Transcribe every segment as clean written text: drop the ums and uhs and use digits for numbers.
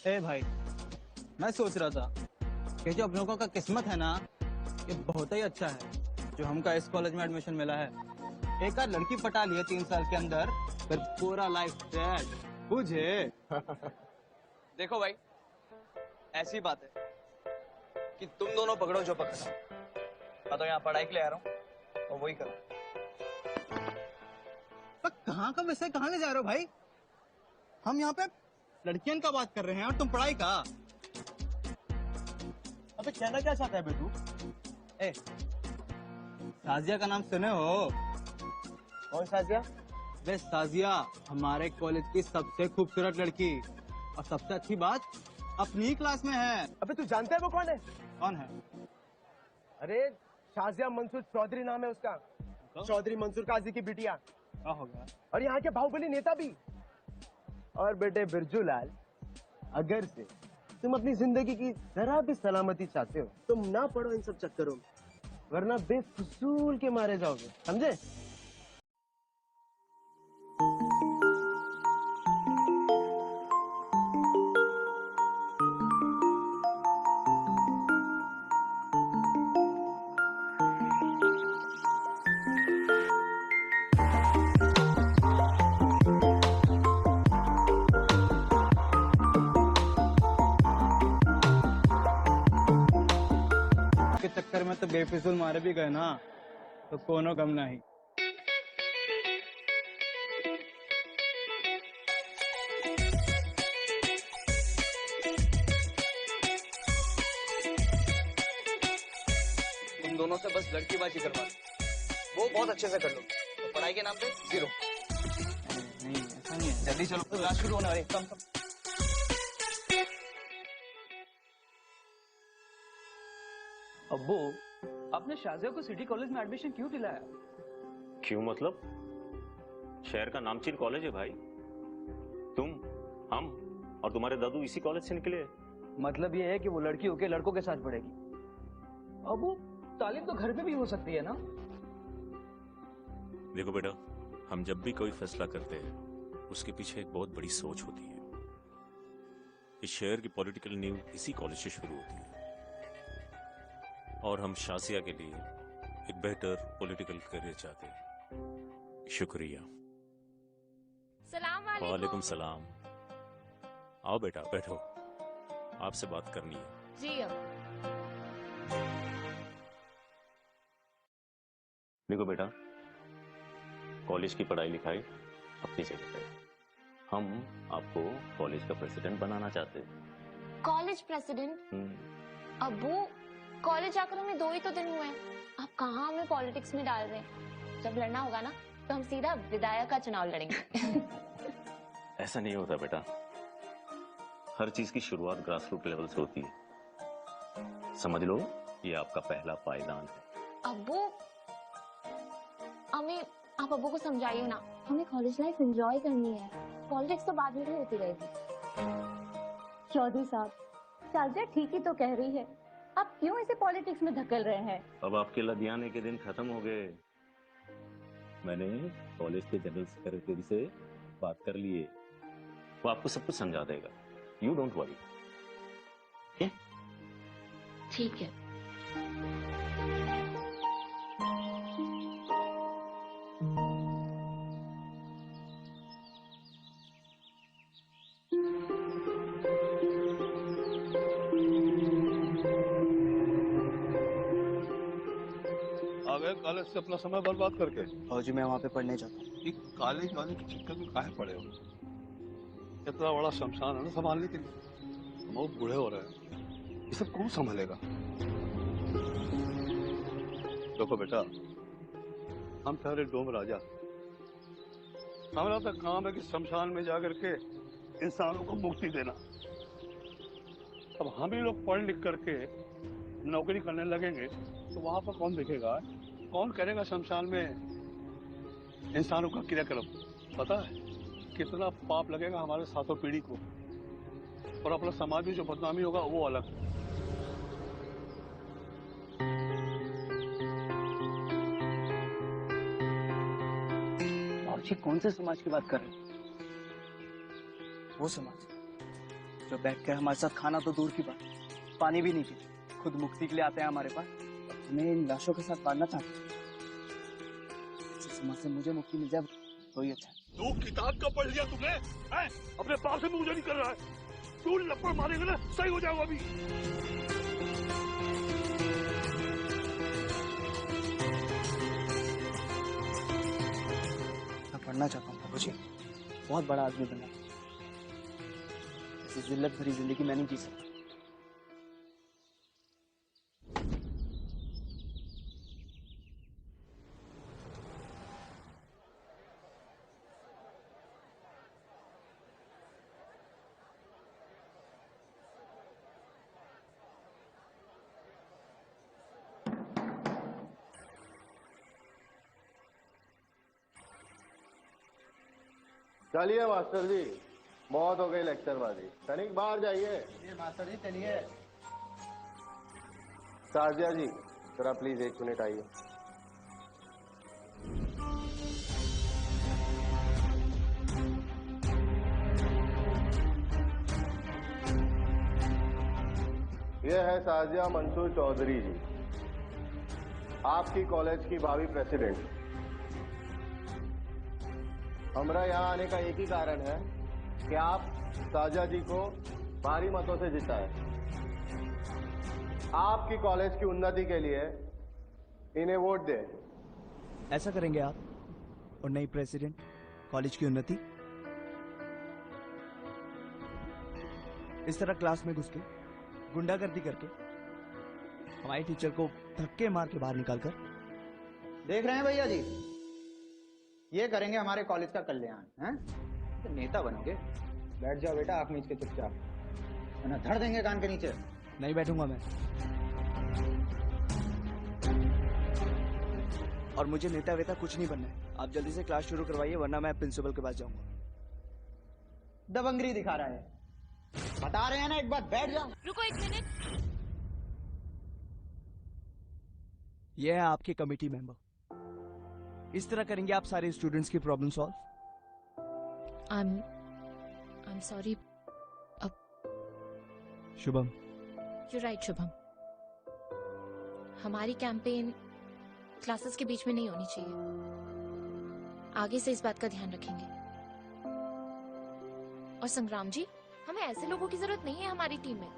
ए भाई, मैं सोच रहा था कि जो हम लोगों का किस्मत है ना, ये बहुत ही अच्छा है जो हमका इस कॉलेज में एडमिशन मिला है। एक आध लड़की पटा ली है 3 साल के अंदर, फिर पूरा लाइफ सेट। बुझे? देखो भाई, ऐसी बात है कि तुम दोनों पकड़ो जो पकड़ना। मैं तो यहाँ पढ़ाई के लिए आ रहा हूँ और वही करो। तो कहाँ का विषय कहाँ ले जा रहे हो भाई? हम यहाँ पे लड़कियन का बात कर रहे हैं और तुम पढ़ाई का। अबे कहना क्या चाहता है बे तू? ए, साजिया का नाम सुने हो? कौन साजिया? वे साजिया हमारे कॉलेज की सबसे खूबसूरत लड़की, और सबसे अच्छी बात अपनी क्लास में है। अबे तू जानता है वो कौन है? कौन है? अरे शाजिया मंसूर चौधरी नाम है उसका। चौधरी मंसूर काजी की बिटिया। क्या होगा? और यहाँ के बाहुबली नेता भी। और बेटे बिरजू लाल, अगर से तुम अपनी जिंदगी की जरा भी सलामती चाहते हो, तुम ना पड़ो इन सब चक्करों में, वरना बेफजूल के मारे जाओगे, समझे? के चक्कर में तो बेफिजूल मारे भी गए ना, तो कोनो गम नहीं। तुम दोनों से बस लड़कीबाजी करवा लो, वो बहुत अच्छे से कर लो। तो पढ़ाई के नाम पे 0। नहीं, ऐसा नहीं है। जल्दी चलो, क्लास शुरू होने वाली है। कम। अब्बू, आपने शाजिया को सिटी कॉलेज में एडमिशन क्यों दिलाया? क्यों मतलब? शहर का नामचीन कॉलेज है भाई। तुम, हम और तुम्हारे दादू इसी कॉलेज से निकले। मतलब ये है कि वो लड़की होके लड़कों के साथ पढ़ेगी। अब्बू, तालीम तो घर में भी हो सकती है ना? देखो बेटा, हम जब भी कोई फैसला करते हैं उसके पीछे एक बहुत बड़ी सोच होती है। इस शहर की पॉलिटिकल नींव इसी कॉलेज से शुरू होती है, और हम शाजिया के लिए एक बेहतर पॉलिटिकल करियर चाहते हैं। शुक्रिया। सलाम वालेकुम। वालेकुम सलाम। आओ बेटा, बैठो, आपसे बात करनी है। जी अब देखो बेटा, कॉलेज की पढ़ाई लिखाई अपनी जगह पे, हम आपको कॉलेज का प्रेसिडेंट बनाना चाहते हैं। College president? अब्बू, कॉलेज आकर हमें 2 ही तो दिन हुए हैं, आप कहाँ हमें पॉलिटिक्स में डाल रहे हैं? जब लड़ना होगा ना तो हम सीधा विधायक का चुनाव लड़ेंगे। ऐसा नहीं होता बेटा, हर चीज की शुरुआत ग्रास रूट लेवल से होती है। समझ लो, ये आपका पहला पायदान है। अब्बू, आप अब्बू को समझाइए ना, हमें कॉलेज लाइफ एंजॉय करनी है, पॉलिटिक्स तो बाद में भी होती रहेगी। चौधरी साहब, शाजिया ठीक ही तो कह रही है, आप क्यों इसे पॉलिटिक्स में धकेल रहे हैं? अब आपके लदियाने के दिन खत्म हो गए। मैंने कॉलेज के जनरल सेक्रेटरी से बात कर ली है, वो आपको सब कुछ समझा देगा। You don't worry. ठीक है। कॉलेज से अपना समय बर्बाद करके। और जी मैं वहाँ पे पढ़ने जाता हूँ। एक कॉलेज वाले के चक्कर में काहे पड़े हो? इतना बड़ा शमशान है ना संभालने के लिए, हम बहुत बूढ़े हो रहे हैं, ये सब कौन संभालेगा? देखो बेटा, हम ठहरे डोम राजा, हमारा तो काम है कि शमशान में जाकर के इंसानों को मुक्ति देना। अब हम ही लोग पढ़ लिख करके नौकरी करने लगेंगे तो वहां पर कौन देखेगा? कौन करेगा शमशान में इंसानों का क्रियाक्रम? पता है कितना पाप लगेगा हमारे 7 पीढ़ी को, और अपना समाज में जो बदनामी होगा वो अलग। और जी कौन से समाज की बात कर रहे हैं? वो समाज जो बैठकर हमारे साथ खाना तो दूर की बात, पानी भी नहीं पीते, खुद मुक्ति के लिए आते हैं हमारे पास। हमें इन लाशों के साथ मारना चाहते हैं। इस समाज से मुझे मुक्ति मिल जाए तो ही अच्छा है। तू किताब का पढ़ लिया तुमने? हैं? अपने बाप से मुझे नहीं कर रहा है। तू लपड़ मारेगा ना, सही हो जाएगा अभी। मैं पढ़ना चाहता हूँ बाबूजी, बहुत बड़ा आदमी बनना। ऐसी जिल्लत भरी जिंदगी मैं नहीं जी सकता। चलिए मास्टर जी, बहुत हो गई लेक्चरबाजी। तनिक बाहर जाइए। ये मास्टर जी चलिए। साजिया जी जरा प्लीज 1 मिनट आइए। ये है साजिया मंसूर चौधरी जी, आपकी कॉलेज की भावी प्रेसिडेंट। हमारा यहाँ आने का एक ही कारण है कि आप साजिया जी को भारी मतों से जिताए। आपकी कॉलेज की उन्नति के लिए इन्हें वोट दें। ऐसा करेंगे आप और नई प्रेसिडेंट कॉलेज की उन्नति? इस तरह क्लास में घुस के गुंडागर्दी करके हमारे टीचर को धक्के मार के बाहर निकालकर? देख रहे हैं भैया जी, ये करेंगे हमारे कॉलेज का कल्याण, हैं? तो नेता बनोगे? बैठ जाओ बेटा, आंख मीच के चुपचाप, वरना धड़ देंगे कान के नीचे। नहीं बैठूंगा मैं। और मुझे नेता वेता कुछ नहीं बनना है। आप जल्दी से क्लास शुरू करवाइए, वरना मैं प्रिंसिपल के पास जाऊंगा। दबंगरी दिखा रहा है, बता रहे हैं ना, एक बार बैठ जाओ। रुको 1 मिनट। ये है आपके कमेटी मेंबर। इस तरह करेंगे आप सारे स्टूडेंट्स की problem solve? I'm sorry. Shubham, You're right, Shubham. हमारी कैंपेन क्लासेस के बीच में नहीं होनी चाहिए। आगे से इस बात का ध्यान रखेंगे। और संग्राम जी, हमें ऐसे लोगों की जरूरत नहीं है हमारी टीम में।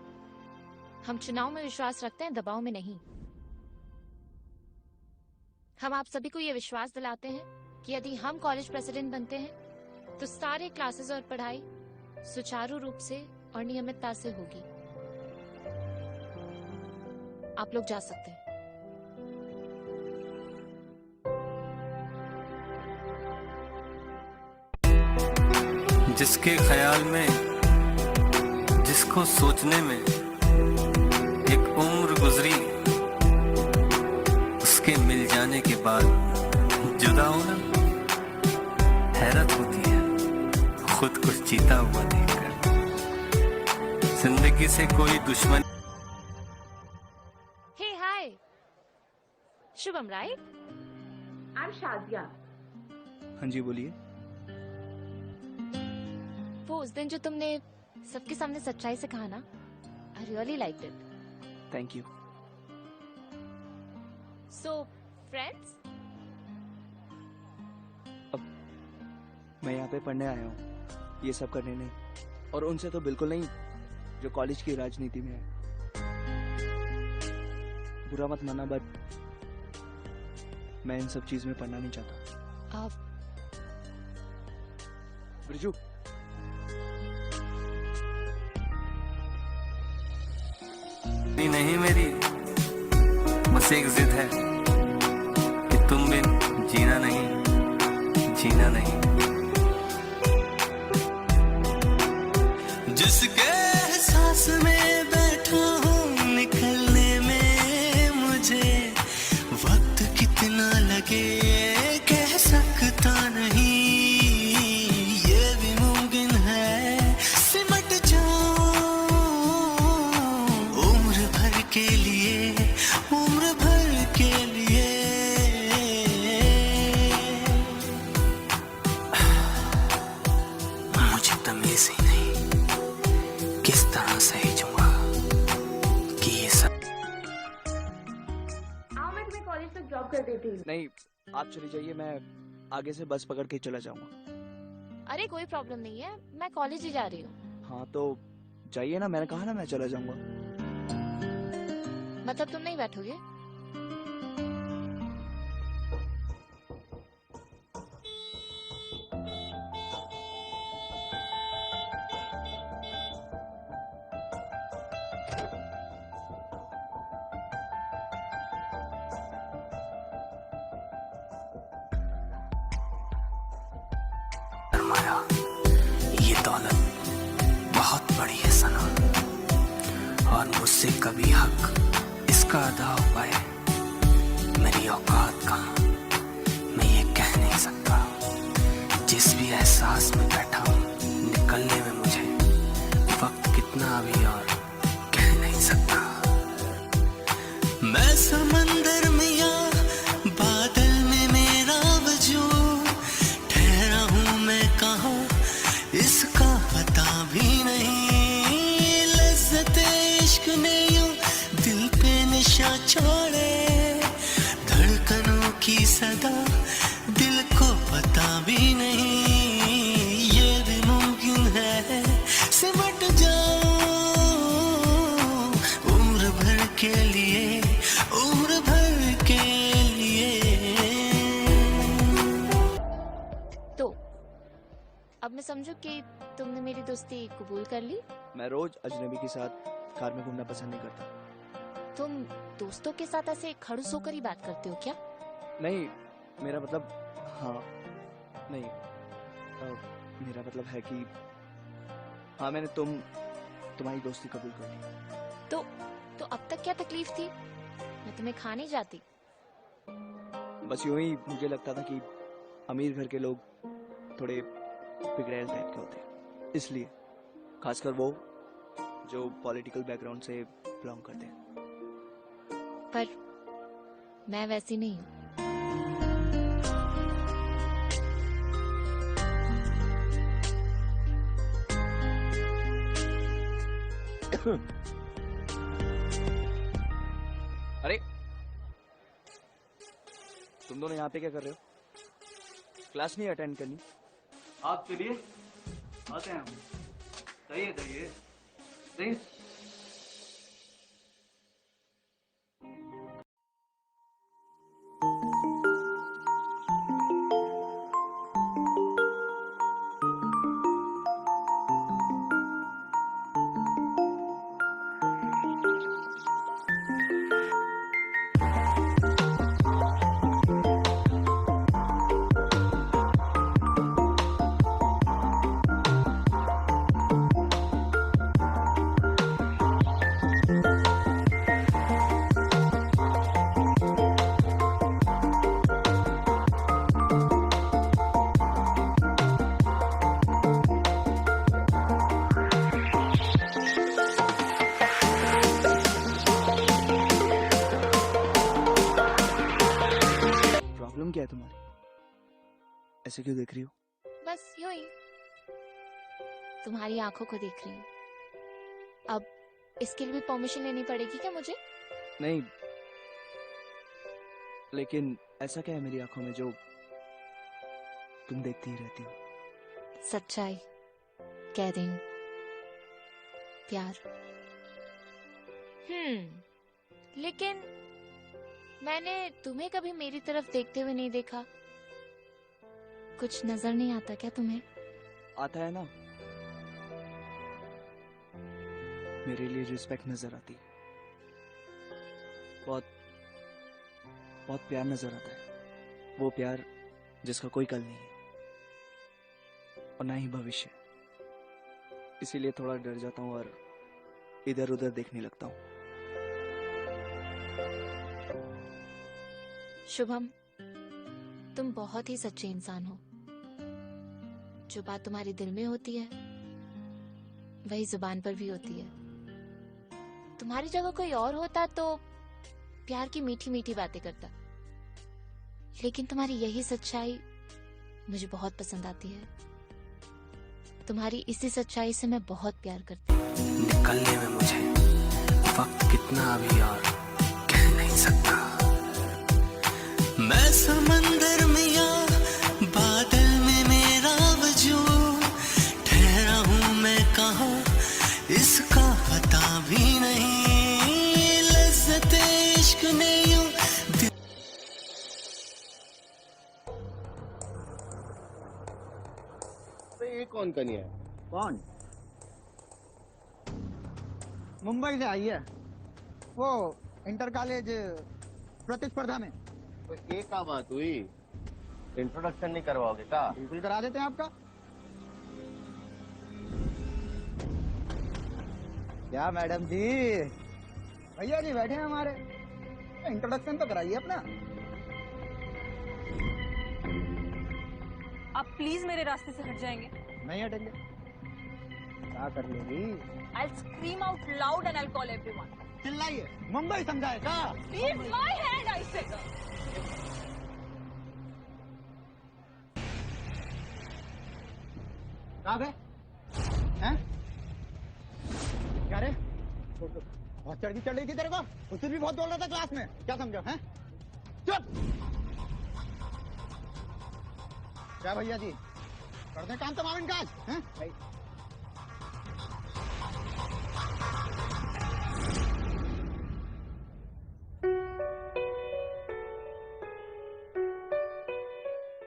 हम चुनाव में विश्वास रखते हैं, दबाव में नहीं। हम आप सभी को यह विश्वास दिलाते हैं कि यदि हम कॉलेज प्रेसिडेंट बनते हैं तो सारे क्लासेस और पढ़ाई सुचारू रूप से और नियमितता से होगी। आप लोग जा सकते हैं। जिसके ख्याल में, जिसको सोचने में एक उम्र गुजरी, उसके मिल जाने के बाद जुदा होना हैरत होती है खुद कुछ जीता हुआ देखकर। जिंदगी से कोई दुश्मन। Hey hi Shubham, right? I am Shazia. हाँ जी बोलिए। वो उस दिन जो तुमने सबके सामने सच्चाई से कहा ना, I really liked it. Thank you. So friends, मैं यहाँ पे पढ़ने आया हूँ, ये सब करने नहीं। और उनसे तो बिल्कुल नहीं जो कॉलेज की राजनीति में है। बुरा मत मानना, बट मैं इन सब चीज में पढ़ना नहीं चाहता। आप ब्रिजू, नहीं मेरी बस एक जिद है कि तुम बिन जीना नहीं, जीना नहीं। जिसके एहसास में बैठा हूँ, निकलने में मुझे वक्त कितना लगे कह सकता नहीं। ये भी मुमकिन है सिमट जाऊं उम्र भर के लिए, उम्र भर के लिए। मुझे तमीज ही नहीं किस तरह सहेजूंगा कि ये सब। आओ मैं तुम्हें कॉलेज तक ड्रॉप कर देती हूँ। नहीं, आप चली जाइए, मैं आगे से बस पकड़ के चला जाऊंगा। अरे कोई प्रॉब्लम नहीं है, मैं कॉलेज ही जा रही हूँ। हाँ तो जाइए ना, मैंने कहा ना मैं चला जाऊंगा। मतलब तुम नहीं बैठोगे? सरमाया, ये दौलत बहुत बड़ी है सना, और मुझसे कभी हक इसका अदा हो पाए मेरी औकात का मैं ये कह नहीं सकता। जिस भी एहसास में बैठा हूँ निकलने में मुझे वक्त कितना अभी और कह नहीं सकता। मैं समंदर में या बादल में मेरा वजूद, ठहरा हूँ मैं कहाँ इसका पता भी नहीं। लज्जत इश्क ने यूं दिल पे निशा छोड़े, धड़कनों की सदा दिल को पता भी नहीं। ये भी मुमकिन है सिमट जाऊं उम्र भर के लिए, उम्र भर के लिए। तो अब मैं समझू कि तुमने मेरी दोस्ती कबूल कर ली। मैं रोज अजनबी के साथ कार में घूमना पसंद नहीं करता। तुम दोस्तों के साथ ऐसे खड़ूस होकर ही बात करते हो क्या? नहीं, मेरा मतलब, हाँ नहीं, मेरा मतलब है कि हाँ, मैंने तुम्हारी दोस्ती कबूल कर ली। तो अब तक क्या तकलीफ थी? मैं तुम्हें खा नहीं जाती। बस यूं ही मुझे लगता था कि अमीर घर के लोग थोड़े बिगड़ैल टाइप के होते हैं, इसलिए खासकर वो जो पॉलिटिकल बैकग्राउंड से बिलोंग करते हैं। पर मैं वैसी नहीं हूँ। अरे तुम दोनों यहाँ पे क्या कर रहे हो? क्लास नहीं अटेंड करनी? आप चलिए, आते हैं हम। जाइए जाइए जाइए। प्रॉब्लम क्या है तुम्हारी? ऐसे क्यों देख रही हो? बस यूं ही तुम्हारी आंखों को देख रही हूँ। अब इसके लिए भी परमिशन लेनी पड़ेगी क्या मुझे? नहीं, लेकिन ऐसा क्या है मेरी आंखों में जो तुम देखती ही रहती हो? सच्चाई कह रही हूँ, प्यार। लेकिन मैंने तुम्हें कभी मेरी तरफ देखते हुए नहीं देखा। कुछ नजर नहीं आता क्या तुम्हें? आता है ना, मेरे लिए रिस्पेक्ट नजर आती है, बहुत बहुत प्यार नजर आता है। वो प्यार जिसका कोई कल नहीं है और ना ही भविष्य। इसीलिए थोड़ा डर जाता हूँ और इधर उधर देखने लगता हूँ। शुभम, तुम बहुत ही सच्चे इंसान हो। जो बात तुम्हारे दिल में होती है वही जुबान पर भी होती है। तुम्हारी जगह कोई और होता तो प्यार की मीठी मीठी बातें करता, लेकिन तुम्हारी यही सच्चाई मुझे बहुत पसंद आती है। तुम्हारी इसी सच्चाई से मैं बहुत प्यार करती हूँ। निकलने में मुझे वक्त कितना अभी और कह नहीं सकता। मैं समंदर में या बादल में मेरा वजूद, ठहरा हूँ मैं कहाँ इसका पता भी नहीं। लज्जते इश्क ने यूं ये कौन कन्या है? कौन? मुंबई से आई है, वो इंटर कॉलेज प्रतिस्पर्धा में। तो ये क्या बात हुई? इंट्रोडक्शन नहीं करवाओगे क्या? बिल्कुल करा देते हैं आपका। क्या मैडम जी, भैया जी बैठे हैं हमारे, इंट्रोडक्शन तो कराइए अपना। आप प्लीज मेरे रास्ते से हट जाएंगे? नहीं हटेंगे। क्या कर लेगी? I'll scream out loud and I'll call everyone. चिल्लाइए, Mumbai समझाए का? Leave my hand, I said. कहाँ गए? हैं? क्या रे? बहुत चढ़ रही थी तेरे को? उस दिन भी बहुत बोल रहा था क्लास में, क्या समझो? हैं? चुप! क्या भैया जी, करते काम तमाम इनका आज, हैं? भाई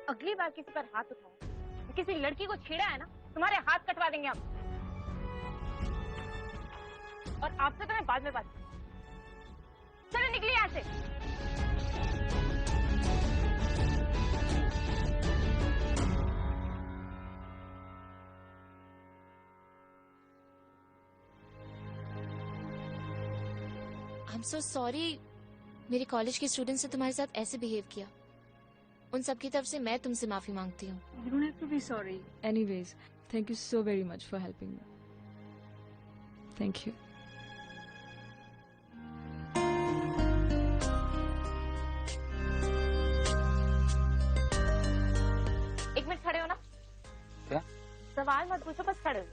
अगली बार किसी पर हाथ उठाओ, किसी लड़की को छेड़ा है ना, तुम्हारे हाथ कटवा देंगे हम। और आपसे तो मैं बाद में बात करूं। चलो निकलिए यहाँ से। I'm so sorry, मेरे कॉलेज के स्टूडेंट्स ने तुम्हारे साथ ऐसे बिहेव किया। उन सब की तरफ से मैं तुमसे माफी मांगती हूँ। You don't have to be sorry. Anyways, thank you so very much for helping me. Thank you. एक मिनट खड़े हो ना। क्या? सवाल मत पूछो, बस खड़े हो।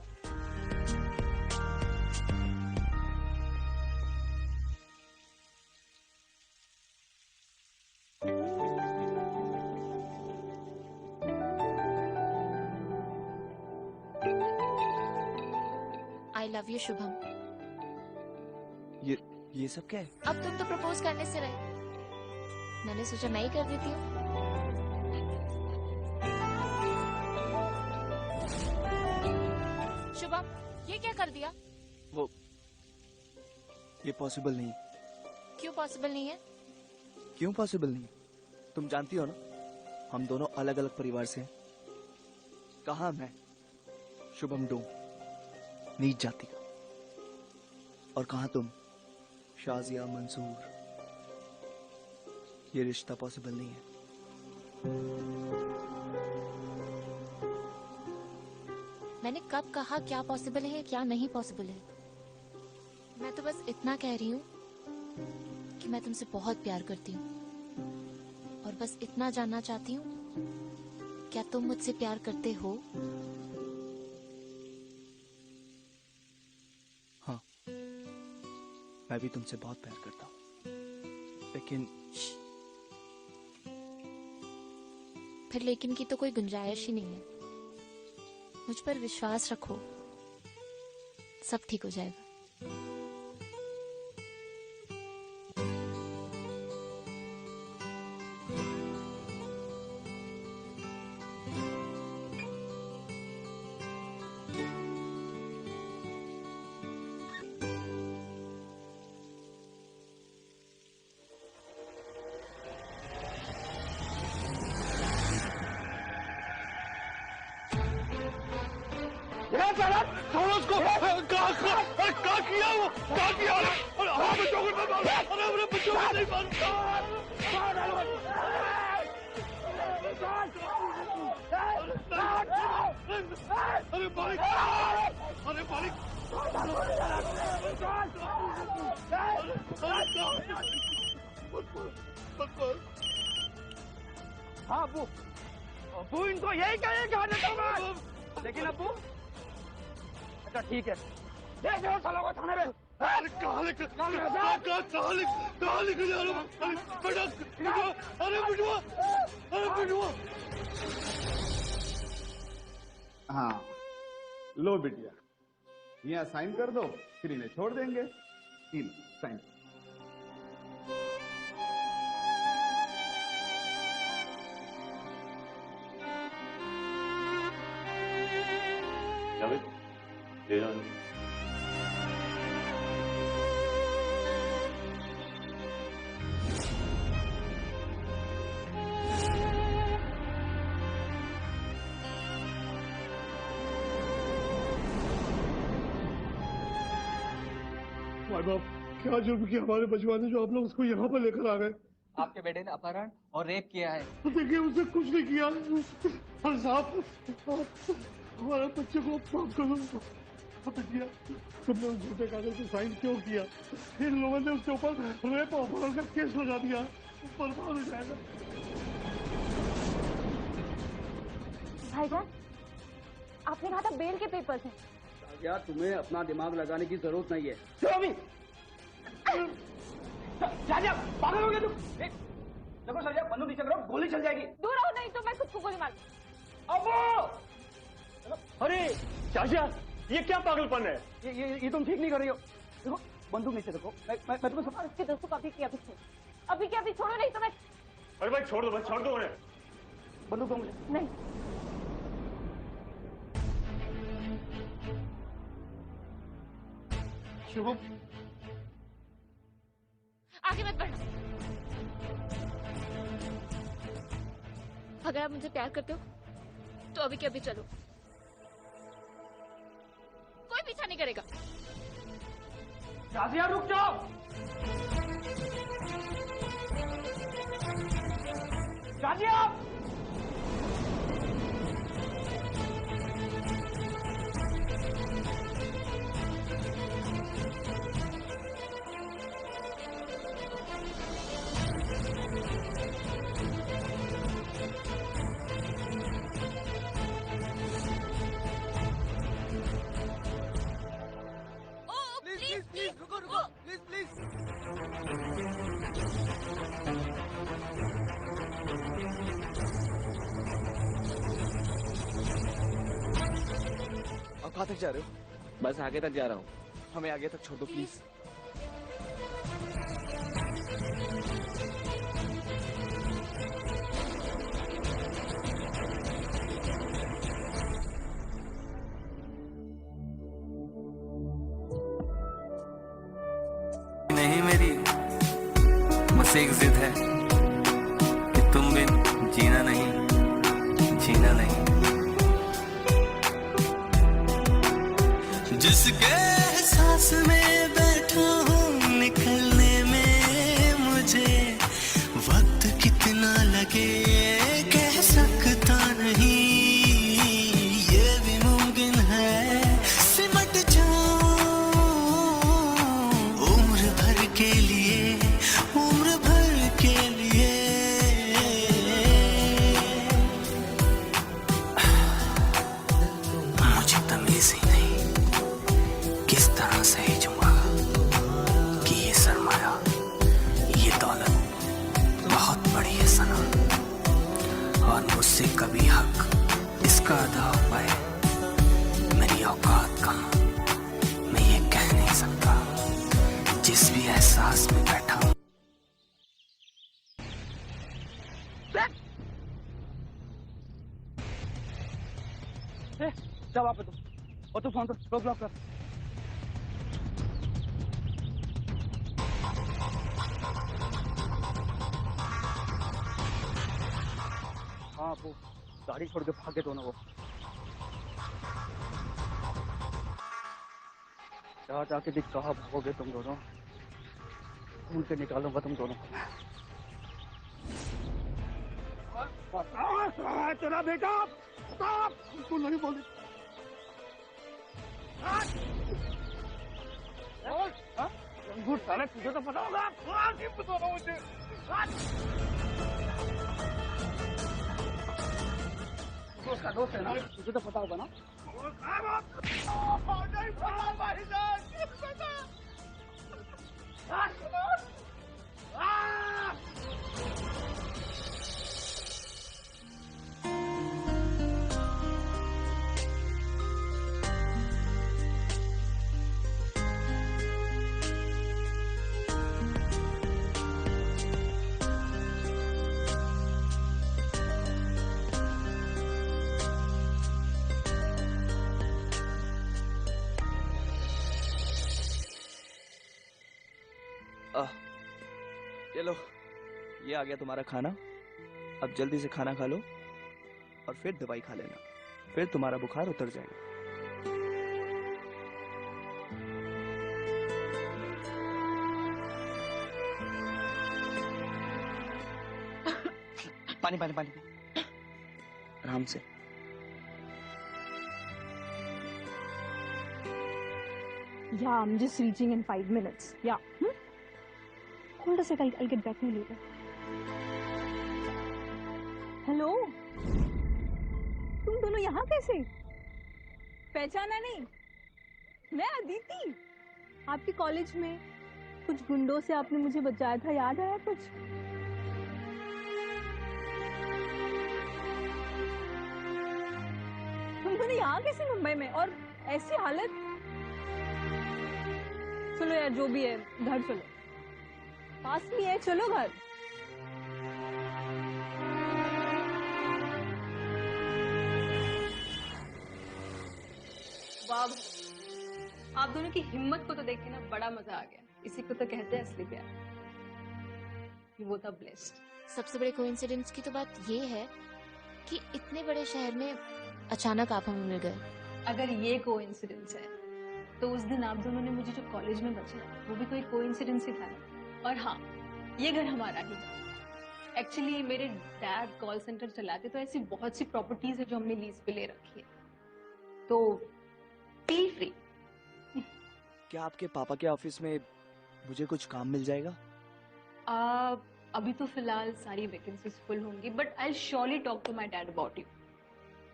I love you Shubham. ये सब क्या है? अब तुम तो प्रपोज करने से रहे, मैंने सोचा मैं ही कर देती हूँ। शुभम, ये क्या कर दिया? वो ये पॉसिबल नहीं। क्यों पॉसिबल नहीं है? क्यों पॉसिबल नहीं? तुम जानती हो ना, हम दोनों अलग अलग परिवार से हैं। कहाँ मैं शुभम डोम, नीच जाति का, और कहाँ तुम शाजिया मंसूर। ये रिश्ता पॉसिबल नहीं है। मैंने कब कहा क्या पॉसिबल है क्या नहीं पॉसिबल है? मैं तो बस इतना कह रही हूँ कि मैं तुमसे बहुत प्यार करती हूँ, और बस इतना जानना चाहती हूँ, क्या तुम मुझसे प्यार करते हो? हाँ, मैं भी तुमसे बहुत प्यार करता हूँ, लेकिन फिर लेकिन की तो कोई गुंजाइश ही नहीं है। मुझ पर विश्वास रखो, सब ठीक हो जाएगा। छोड़ो उसको। क्या किया वो? क्या किया? अरे हाँ बच्चों को मत मारो। अरे अपने बच्चों को नहीं मारता। अरे मालिक, अरे मालिक, हाँ अब्बू, अब्बू इनको यही कहे कि आने दो मैं। लेकिन अब्बू अच्छा ठीक है, ले जाओ सालों को थाने में। अरे कहाँ लेके जा रहा हूँ? बेटा अरे बिटुआ। हाँ लो बिटिया, यहाँ साइन कर दो, फिर इन्हें छोड़ देंगे। इन साइन। जावेद, ले जाओ। माँ बाप क्या जुर्म किया हमारे बचवा ने जो आप लोग उसको यहाँ पर लेकर आ गए? आपके बेटे ने अपहरण और रेप किया है। तो देखिए उसने कुछ नहीं किया। और साहब हमारे बच्चे को माफ कर दो। बिटिया तुमने उस झूठे कागज पे साइन क्यों किया? इन लोगों ने उसके ऊपर रेप और अपहरण का केस लगा दिया, बर्बाद हो जाएगा। भाईजान, आपने कहा था बेल के पेपर्स हैं। यार तुम्हें अपना दिमाग लगाने की जरूरत नहीं है। पागल हो गया तुम? देखो सर, बंदूक नीचे करो, गोली चल जाएगी। दूर रहो, नहीं तो मैं खुद को गोली मार। अरे चाचा, ये क्या पागलपन है? ये तुम ठीक नहीं कर रही हो। देखो बंदूक नीचे रखो, मैं तुम्हें समझा। उसके दोस्तों को अभी के अभी छोड़ो, नहीं तो मैं। अरे भाई छोड़ दो उन्हें। बंदूक दो मुझे। नहीं, शुभम आगे मत बढ़ना। अगर आप मुझे प्यार करते हो तो अभी के अभी चलो, कोई पीछा नहीं करेगा। राजिया रुक जाओ। राजिया कहाँ तक जा रहे हो? बस आगे तक जा रहा हूँ। हमें आगे तक छोड़ दो प्लीज। नहीं मेरी बस एक जिद है कि तुम बिन जीना नहीं, जीना नहीं। जिसके एहसास में बैठा हूँ निकलने में मुझे वक्त कितना लगे कह सकता नहीं। ये भी मुमकिन है सिमट जाऊं उम्र भर के लिए, उम्र भर के लिए। मुझे तमीज ही नहीं किस तरह से ही जूंगा कि ये सरमाया, ये दौलत बहुत बड़ी है सनम, और मुझसे कभी हक इसका अदा हो पाए मेरी औकात कहाँ, मैं ये कह नहीं सकता। जिस भी एहसास में बैठा हूँ जब आप तुम और तू फोन पर रोक ब्लॉक कर। हाँ वो गाड़ी छोड़ के भागे दोनों वो। जा जाके भी कहाँ भागोगे तुम दोनों? ढूंढ के निकालूंगा तुम दोनों को। तेरा बेटा तू नहीं बोली। अंगूर साले तुझे तो पता होगा। पता होगा मुझे। उसका दोस्त है ना, तुझे तो पता होगा ना। नहीं पड़ा भाईजान, ये लो, ये आ गया तुम्हारा खाना। अब जल्दी से खाना खा लो और फिर दवाई खा लेना, फिर तुम्हारा बुखार उतर जाएगा। पानी पानी पानी, आराम से। Yeah, I'm just reaching in 5 minutes. Yeah. Hold a sec, I'll get back to you later. Hello? तुम दोनों यहाँ कैसे? पहचाना नहीं? मैं अदिति। आपके कॉलेज में कुछ गुंडों से आपने मुझे बचाया था, याद आया कुछ? तुम दोनों यहाँ कैसे मुंबई में और ऐसी हालत? चलो यार, जो भी है घर चलो, पास में है, चलो घर। वाह, आप दोनों की हिम्मत को तो देख के ना बड़ा मजा आ गया। इसी को तो कहते हैं असली प्यार। वो था ब्लेस्ड। सबसे बड़े कोइंसिडेंस की तो बात ये है कि इतने बड़े शहर में अचानक आप हमें मिल गए। अगर ये कोइंसिडेंस है तो उस दिन आप दोनों ने मुझे जो कॉलेज में बचाया वो भी तो एक कोइंसिडेंस ही था ना। और हाँ, ये घर हमारा ही है। एक्चुअली मेरे डैड कॉल सेंटर चलाते, तो ऐसी बहुत सी प्रॉपर्टीज है जो हमने लीज पे ले रखी है, तो फील फ्री। क्या आपके पापा के ऑफिस में मुझे कुछ काम मिल जाएगा? अभी तो फिलहाल सारी वैकेंसीज फुल होंगी, but I surely talk to my dad about you.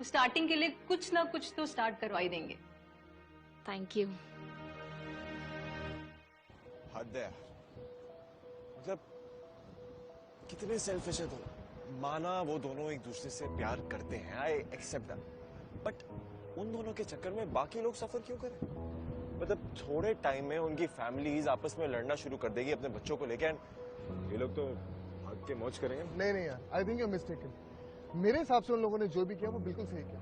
Starting के लिए कुछ ना कुछ तो स्टार्ट करवाई देंगे। Thank you. हद है, मतलब कितने सेल्फिश है तुम। माना वो दोनों एक दूसरे से प्यार करते हैं, आई एक्सेप्ट दैट, बट उन दोनों के चक्कर में बाकी लोग सफर क्यों करें? मतलब थोड़े टाइम में उनकी फैमिलीज आपस में लड़ना शुरू कर देगी अपने बच्चों को लेकर, ये लोग तो भाग के मौज करेंगे। नहीं नहीं यार, I think you are mistaken. मेरे हिसाब से उन लोगों ने जो भी किया वो बिल्कुल सही किया।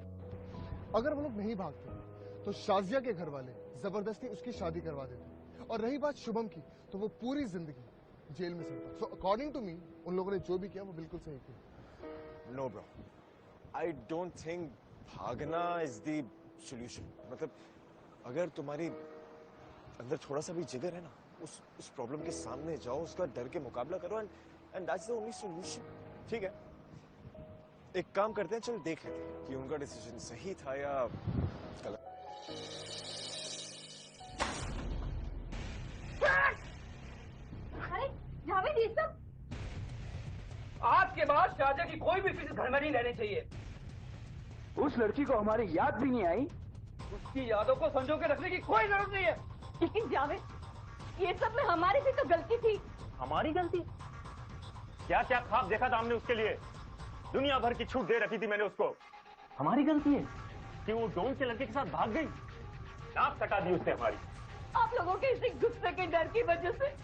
अगर वो लोग नहीं भागते तो शाजिया के घर वाले जबरदस्ती उसकी शादी करवा देते, और रही बात शुभम की, तो वो पूरी जिंदगी जेल में सड़ता। सो अकॉर्डिंग टू मी उन लोगों ने जो भी किया वो बिल्कुल सही किया। No bro, I don't think भागना इज द सॉल्यूशन। मतलब अगर तुम्हारी अंदर थोड़ा सा भी जिगर है ना, उस प्रॉब्लम के सामने जाओ, उसका डर के मुकाबला करो, and that's the only solution. ठीक है, एक काम करते हैं, चल देख लेते हैं कि उनका डिसीजन सही था या गलत। अरे जावेद, ये सब आज के बाद शाहजहां की कोई भी फीस घर में नहीं रहनी चाहिए। उस लड़की को हमारी याद भी नहीं आई, उसकी यादों को संजो के रखने की कोई जरूरत नहीं है। लेकिन जावेद, ये सब में हमारी भी तो गलती थी। हमारी गलती? क्या क्या ख्वाब देखा था हमने उसके लिए, दुनिया भर की छूट दे रखी थी मैंने उसको। हमारी गलती है कि वो डोन के लड़के के साथ भाग गई, नाक कटा दी उसने हमारी। आप लोगों के इसी गुस्से के डर की वजह से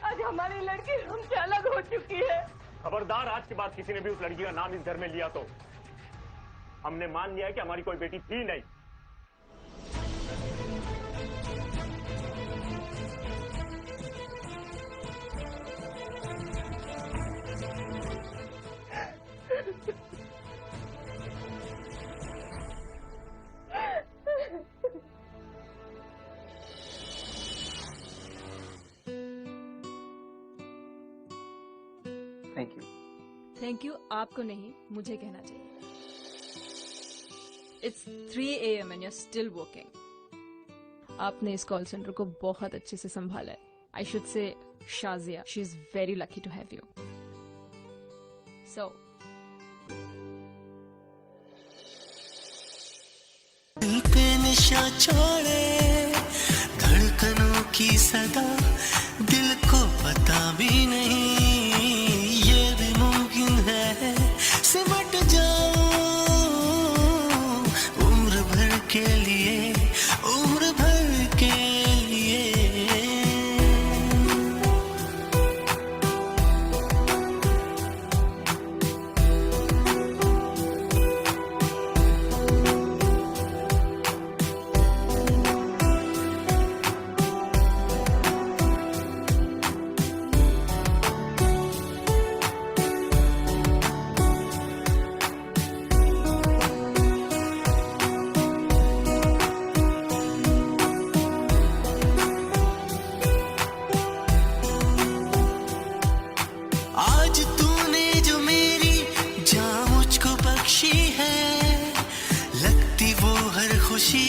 आज हमारी लड़की हमसे अलग हो चुकी है। खबरदार, आज के बाद किसी ने भी उस लड़की का नाम इस घर में लिया तो हमने मान लिया है कि हमारी कोई बेटी थी नहीं। Thank you. थैंक यू आपको नहीं, मुझे कहना चाहिए। It's 3 AM and you're still working. आपने इस कॉल सेंटर को बहुत अच्छे से संभाला है। I should say Shazia, she is very lucky to have you. So नशा छोड़े, धड़कनों की सदा दिल को पता भी नहीं, ये भी मुमकिन है सिमट जाओ उम्र भर के लिए, उम्र भर के लिए। आज तूने जो मेरी जान मुझको बख्शी है, लगती वो हर खुशी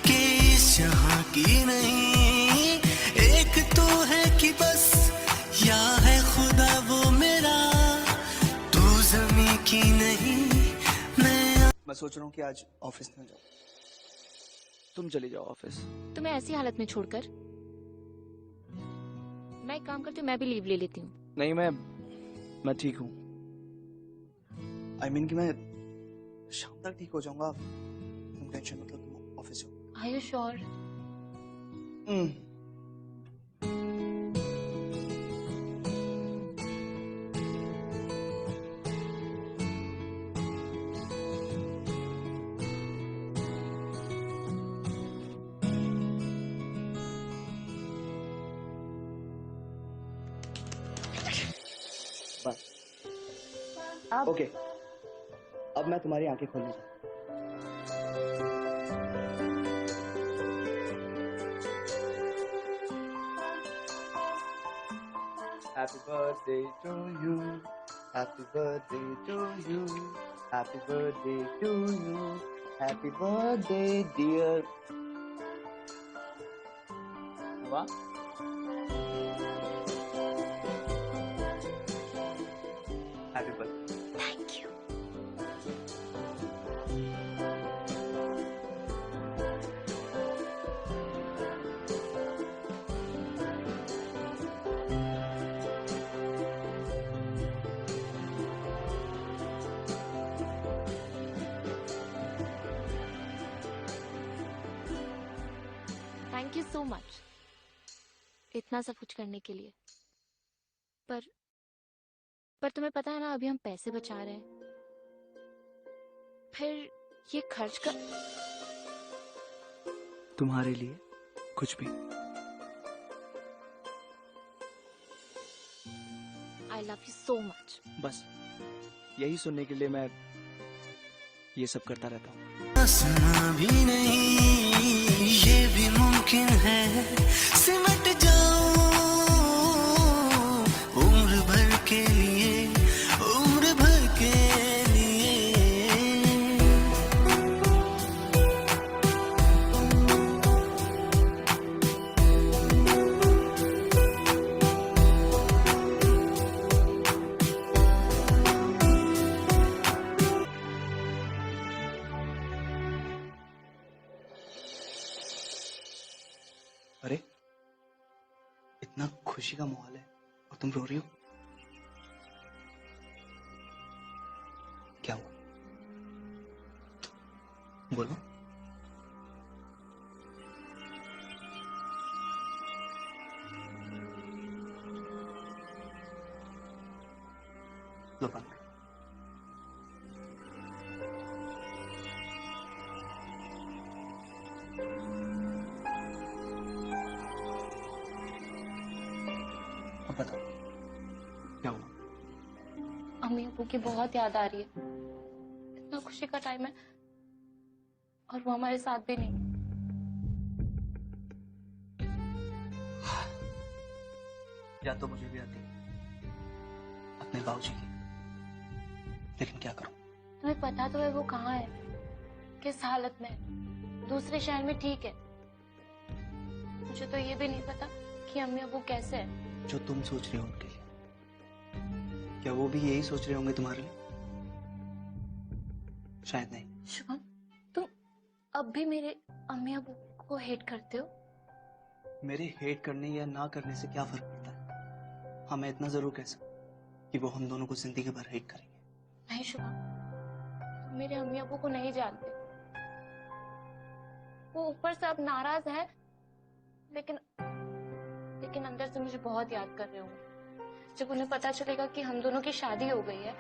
के इस जहां की नहीं, एक तो है कि बस या है खुदा वो मेरा, तू ज़मीं की नहीं मैं सोच रहा हूँ कि आज ऑफिस न जाओ, तुम चली जाओ ऑफिस। तुम्हें ऐसी हालत में छोड़कर मैं एक काम करती हूँ, मैं भी लीव ले लेती हूँ। नहीं, मैं ठीक हूँ। I mean कि मैं शाम तक ठीक हो जाऊंगा, तुम टेंशन मत लो, तुम ऑफिस जाओ। Are you sure? ओके, अब मैं तुम्हारी आंखें खोलने जा। Happy birthday to you, happy birthday to you, happy birthday to you, happy birthday dear. वाह, happy birthday. Thank you. Thank you so much. इतना सब कुछ करने के लिए। पर तुम्हें पता है ना, अभी हम पैसे बचा रहे हैं, फिर ये खर्च कर। तुम्हारे लिए कुछ भी। I love you so much. बस यही सुनने के लिए मैं ये सब करता रहता हूँ। आसमां भी नहीं, ये भी मुमकिन है सिमट जाओ उम्र भर के लिए, उम्र भर के लिए। अरे, इतना खुशी का माहौल है और तुम रो रही हो, क्या हुआ? बोलो। लो बात। अब बताओ क्या हुआ? अम्मी अब्बू की बहुत याद आ रही है। इतना खुशी का टाइम है और वो हमारे साथ भी नहीं। याद तो मुझे भी आती है अपने बाबूजी की, लेकिन क्या करूं? तुम्हें पता तो है वो कहाँ है, किस हालत में है? दूसरे शहर में, ठीक है। मुझे तो ये भी नहीं पता कि अम्मी अब्बू कैसे है। जो तुम सोच रहे हो उनके लिए, क्या वो भी यही सोच रहे होंगे तुम्हारे लिए? शायद नहीं। शुभम, तुम अब भी मेरे अम्मी अब को हेट करते हो? मेरे हेट करने या ना करने से क्या फर्क पड़ता है? हाँ, मैं इतना जरूर कह सकता कि वो हम दोनों को जिंदगी भर हेट करेंगे। नहीं शुभम, तुम मेरे अम्मी अबू को नहीं जानते। वो ऊपर से अब नाराज है, लेकिन अंदर से मुझे बहुत याद कर रहे होंगे। जब उन्हें पता चलेगा कि हम दोनों की शादी हो गई है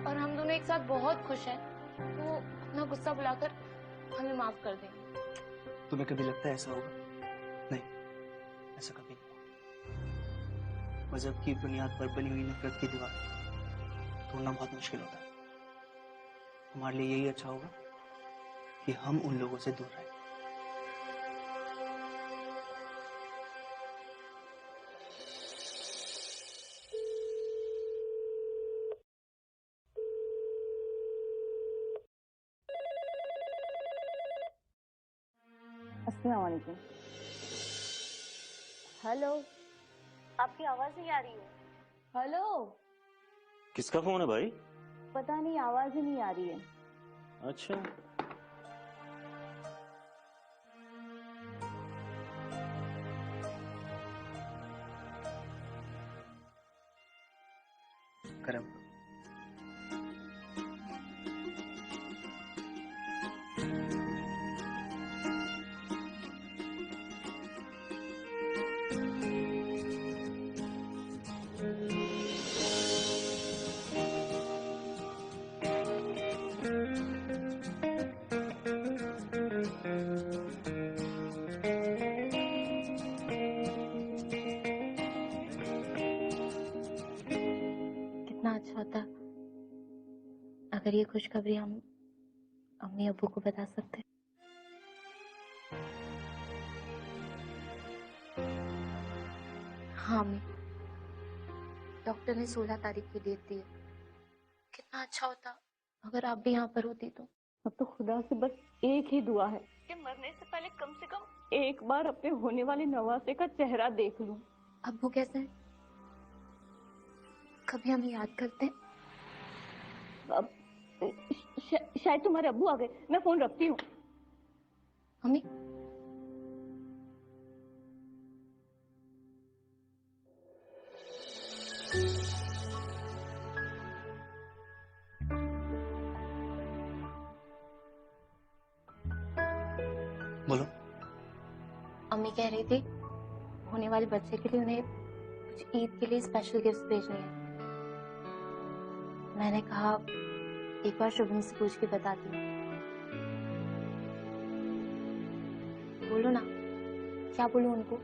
और हम दोनों एक साथ बहुत खुश हैं, तो वो अपना गुस्सा बुलाकर हमें माफ कर देंगे। तुम्हें कभी लगता है ऐसा होगा? नहीं, ऐसा कभी नहीं। मजहब की बुनियाद पर बनी हुई नफरत की दीवार तोड़ना बहुत मुश्किल होता है। हमारे लिए यही अच्छा होगा कि हम उन लोगों से दूर रहें। अस्सलाम वालेकुम। हेलो, आपकी आवाज नहीं आ रही है। हेलो, किसका फोन है भाई? पता नहीं, आवाज ही नहीं आ रही है। अच्छा, करम। कितना अच्छा होता अगर ये खुशखबरी हम अम्मी अब्बू को बता सकते। हाँ अम्मी, डॉक्टर ने 16 तारीख की डेट दी है। कितना अच्छा होता अगर आप भी यहाँ पर होती तो। अब तो खुदा से बस एक ही दुआ है कि मरने से पहले कम से कम एक बार अपने होने वाले नवासे का चेहरा देख लूं। अब्बू कैसे हैं? कभी हमें याद करते हैं? अब शायद तुम्हारे अब्बू आ गए। मैं फोन रखती हूँ। अम्मी, बोलो। अम्मी कह रही थी होने वाले बच्चे के लिए उन्हें कुछ ईद के लिए स्पेशल गिफ्ट्स भेजने हैं। मैंने कहा एक बार शुभम से पूछ के बताती हूँ। बोलो ना, क्या बोलूं उनको?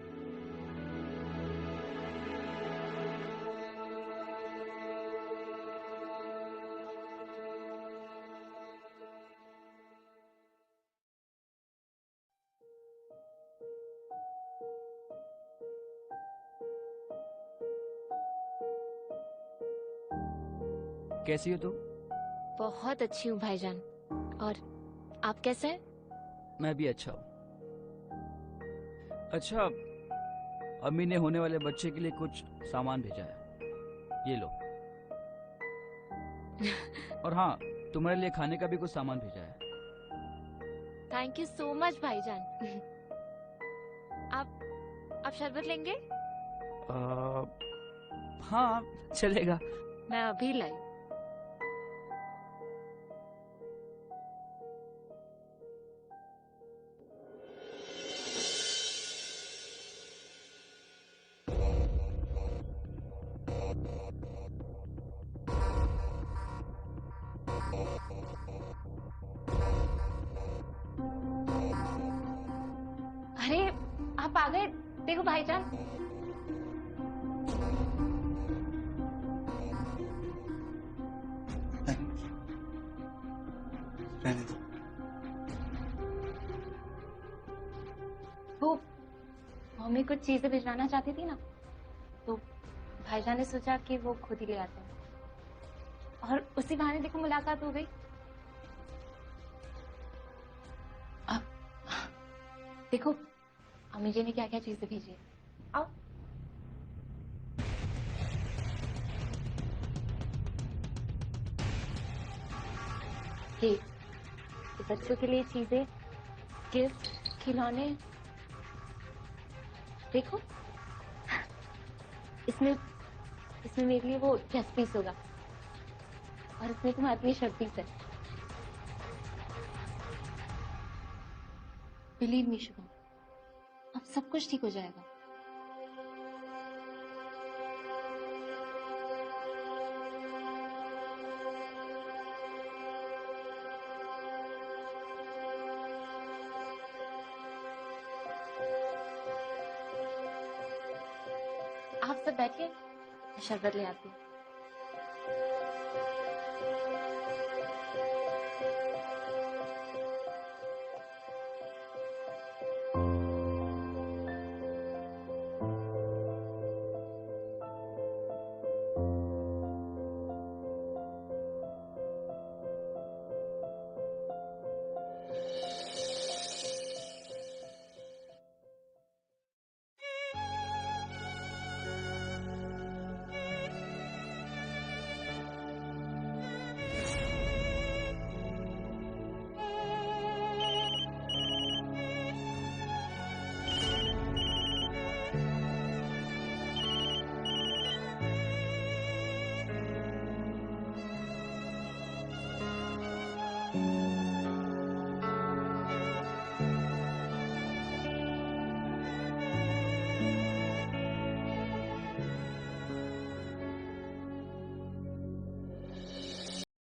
कैसी हो तुम? बहुत अच्छी हूँ भाईजान। और आप कैसे हैं? मैं भी अच्छा हूँ। अच्छा, अम्मी ने होने वाले बच्चे के लिए कुछ सामान भेजा है, ये लो। और हाँ, तुम्हारे लिए खाने का भी कुछ सामान भेजा है। थैंक यू सो मच भाईजान। आप शरबत लेंगे? हाँ, चलेगा। मैं अभी लाई। अरे आप आ गए, देखो भाईजान। रहने दो। वो मम्मी कुछ चीजें भिजवाना चाहती थी ना, तो भाईजान ने सोचा कि वो खुद ही ले आते हैं, और उसी बहाने देखो मुलाकात हो गई। देखो अम्मी जी ने क्या क्या चीजें भेजी है। आओ। ये बच्चों के लिए चीजें, गिफ्ट, खिलौने देखो, इसमें इसमें मेरे लिए वो चेस पीस होगा और इसमें तुम्हारे लिए शर्ट पीस है। बिलीव मी शुभम, अब सब कुछ ठीक हो जाएगा। आप सब बैठिए, मैं शरबत ले आती हूँ।